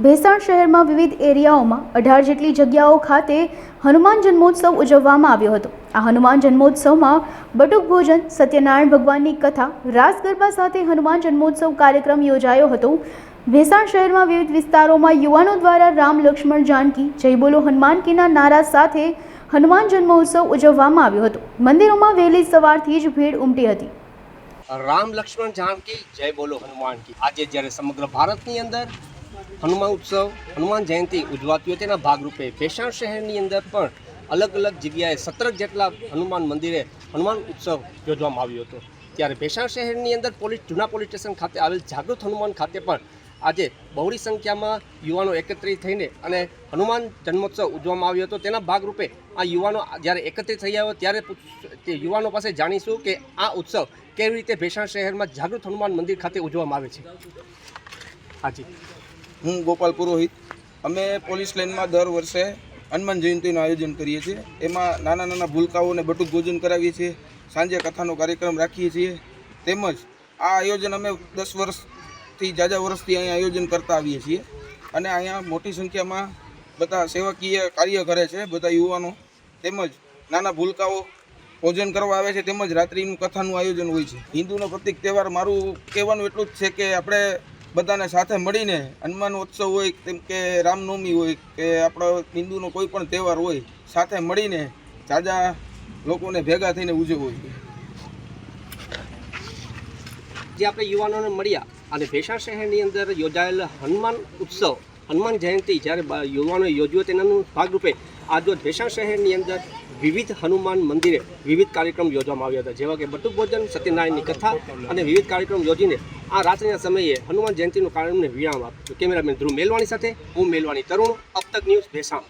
ભેસાણ શહેરમાં વિવિધ એરિયાઓમાં 18 જેટલી જગ્યાઓ ખાતે હનુમાન જન્મોત્સવ ઉજવવામાં આવ્યો હતો। આ હનુમાન જન્મોત્સવમાં બટુક ભોજન, સત્યનારાયણ ભગવાનની કથા, રાસ ગરબા સાથે હનુમાન જન્મોત્સવ કાર્યક્રમ યોજાયો હતો। ભેસાણ શહેરમાં વિવિધ વિસ્તારોમાં યુવાનો દ્વારા રામ, લક્ષ્મણ, જાનકી, જય બોલો હનુમાન કીના નારા સાથે હનુમાન જન્મોત્સવ ઉજવવામાં આવ્યો હતો। મંદિરોમાં વહેલી સવારથી જ ભીડ ઉમટી હતી। રામ, લક્ષ્મણ, જાનકી, જય બોલો હનુમાન કી। આજે જ્યારે સમગ્ર ભારતની અંદર હનુમાન ઉત્સવ, હનુમાન જયંતિ ઉજવાતી હોય તેના ભાગરૂપે ભેસાણ શહેરની અંદર પણ અલગ અલગ જગ્યાએ 17 જેટલા હનુમાન મંદિરે હનુમાન ઉત્સવ યોજવામાં આવ્યો હતો। ત્યારે ભેસાણ શહેરની અંદર જૂના પોલીસ સ્ટેશન ખાતે આવેલ જાગૃત હનુમાન ખાતે પણ આજે બહોળી સંખ્યામાં યુવાનો એકત્રિત થઈને અને હનુમાન જન્મોત્સવ ઉજવવામાં આવ્યો હતો। તેના ભાગરૂપે આ યુવાનો જ્યારે એકત્રિત થયા હોય ત્યારે તે યુવાનો પાસે જાણીશું કે આ ઉત્સવ કેવી રીતે ભેસાણ શહેરમાં જાગૃત હનુમાન મંદિર ખાતે ઉજવવામાં આવે છે। હાજી, હું ગોપાલ પુરોહિત। અમે પોલીસ લાઇનમાં દર વર્ષે હનુમાન જયંતિનું આયોજન કરીએ છીએ। એમાં નાના નાના ભૂલકાઓને બટુક ભોજન કરાવીએ છીએ, સાંજે કથાનો કાર્યક્રમ રાખીએ છીએ। તેમજ આ આયોજન અમે 10 વર્ષથી જાજા વર્ષથી અહીંયા આયોજન કરતા આવીએ છીએ અને અહીંયા મોટી સંખ્યામાં બધા સેવાકીય કાર્ય કરે છે બધા યુવાનો। તેમજ નાના ભૂલકાઓ ભોજન કરવા આવે છે, તેમજ રાત્રિનું કથાનું આયોજન હોય છે। હિન્દુનો પ્રતિક તહેવાર, મારું કહેવાનું એટલું જ છે કે આપણે બધાને સાથે મળીને હનુમાન ઉત્સવ હોય તેમ કે રામનવમી હોય કે આપણો હિન્દુનો કોઈ પણ તહેવાર હોય, સાથે મળીને જાજા લોકોને ભેગા થઈને ઉજવવો જોઈએ। જે આપણે યુવાનોને મળ્યા અને ભેસાણ શહેરની અંદર યોજાયેલ હનુમાન ઉત્સવ, હનુમાન જયંતિ જ્યારે યુવાનોએ યોજ્યો તેના ભાગરૂપે આજરોજ ભેસાણ શહેરની અંદર વિવિધ હનુમાન મંદિરે વિવિધ કાર્યક્રમ યોજવામાં આવ્યા હતા, જેવા કે બટુક ભોજન, સત્યનારાયણની કથા અને વિવિધ કાર્યક્રમ યોજીને આ રાત્રિના સમયે હનુમાન જયંતિનું કાર્યક્રમને વિરામ આપ્યો। કેમેરામેન ધ્રુવ મેલવાણી સાથે હું મેલવાણી તરુણ, અબ તક ન્યૂઝ ભેસાણ।